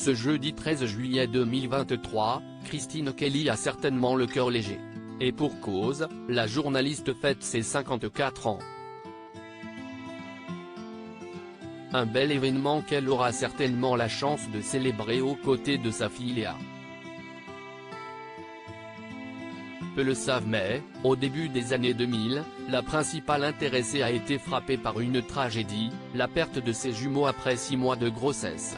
Ce jeudi 13 juillet 2023, Christine Kelly a certainement le cœur léger. Et pour cause, la journaliste fête ses 54 ans. Un bel événement qu'elle aura certainement la chance de célébrer aux côtés de sa fille Léa. Peu le savent mais, au début des années 2000, la principale intéressée a été frappée par une tragédie, la perte de ses jumeaux après 6 mois de grossesse.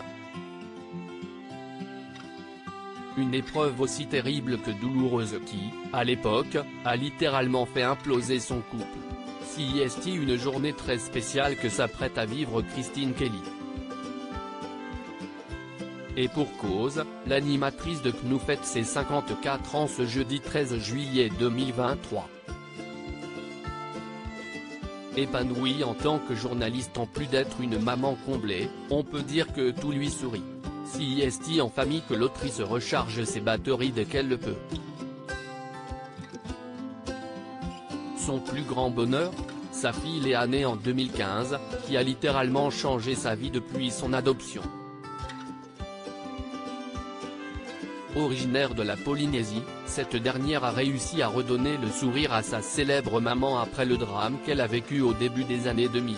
Une épreuve aussi terrible que douloureuse qui, à l'époque, a littéralement fait imploser son couple. C'est une journée très spéciale que s'apprête à vivre Christine Kelly. Et pour cause, l'animatrice de CNOU fête ses 54 ans ce jeudi 13 juillet 2023. Épanouie en tant que journaliste en plus d'être une maman comblée, on peut dire que tout lui sourit. C'est en famille que l'autrice recharge ses batteries dès qu'elle le peut. Son plus grand bonheur ? Sa fille Léa née en 2015, qui a littéralement changé sa vie depuis son adoption. Originaire de la Polynésie, cette dernière a réussi à redonner le sourire à sa célèbre maman après le drame qu'elle a vécu au début des années 2000.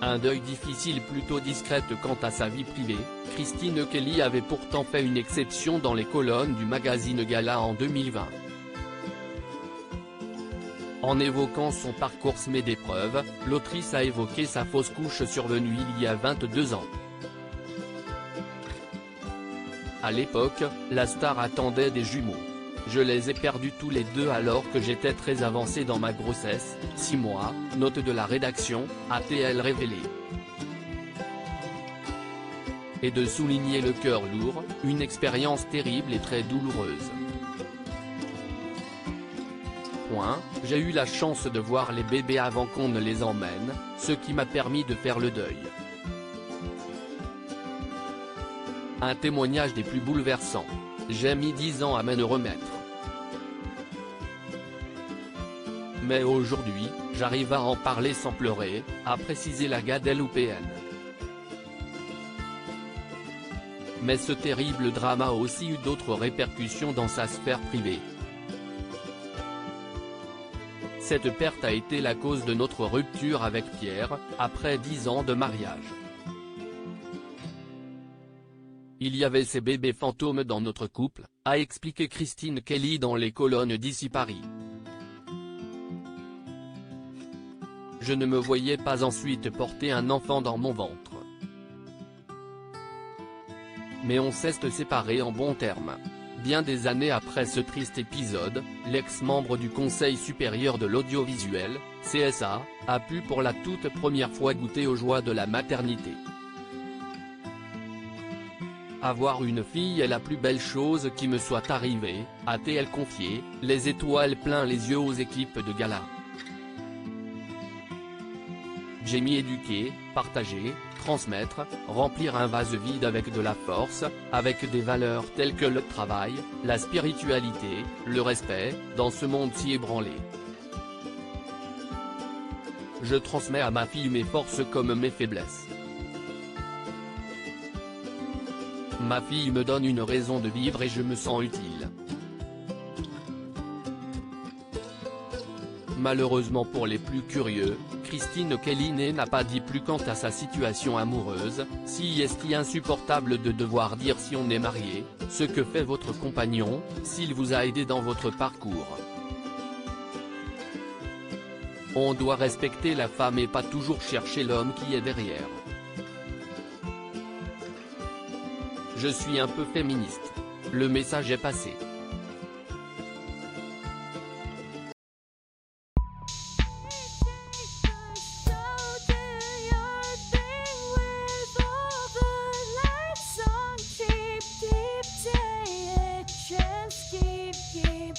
Un deuil difficile plutôt discrète quant à sa vie privée, Christine Kelly avait pourtant fait une exception dans les colonnes du magazine Gala en 2020. En évoquant son parcours semé d'épreuves, l'autrice a évoqué sa fausse couche survenue il y a 22 ans. À l'époque, la star attendait des jumeaux. Je les ai perdus tous les deux alors que j'étais très avancée dans ma grossesse, 6 mois, note de la rédaction, a-t-elle révélé. Et de souligner le cœur lourd, une expérience terrible et très douloureuse. J'ai eu la chance de voir les bébés avant qu'on ne les emmène, ce qui m'a permis de faire le deuil. Un témoignage des plus bouleversants. J'ai mis 10 ans à me remettre. Mais aujourd'hui, j'arrive à en parler sans pleurer, a précisé la Guadeloupéenne. Mais ce terrible drame a aussi eu d'autres répercussions dans sa sphère privée. Cette perte a été la cause de notre rupture avec Pierre, après 10 ans de mariage. Il y avait ces bébés fantômes dans notre couple, a expliqué Christine Kelly dans les colonnes d'Ici Paris. Je ne me voyais pas ensuite porter un enfant dans mon ventre. Mais on s'est séparés en bons termes. Bien des années après ce triste épisode, l'ex-membre du Conseil supérieur de l'audiovisuel, CSA, a pu pour la toute première fois goûter aux joies de la maternité. Avoir une fille est la plus belle chose qui me soit arrivée, a-t-elle confié, les étoiles plein les yeux aux équipes de Gala. J'ai mis éduquer, partager, transmettre, remplir un vase vide avec de la force, avec des valeurs telles que le travail, la spiritualité, le respect, dans ce monde si ébranlé. Je transmets à ma fille mes forces comme mes faiblesses. Ma fille me donne une raison de vivre et je me sens utile. Malheureusement pour les plus curieux, Christine Kelly n'a pas dit plus quant à sa situation amoureuse, si est-il insupportable de devoir dire si on est marié, ce que fait votre compagnon, s'il vous a aidé dans votre parcours. On doit respecter la femme et pas toujours chercher l'homme qui est derrière. Je suis un peu féministe. Le message est passé. Keep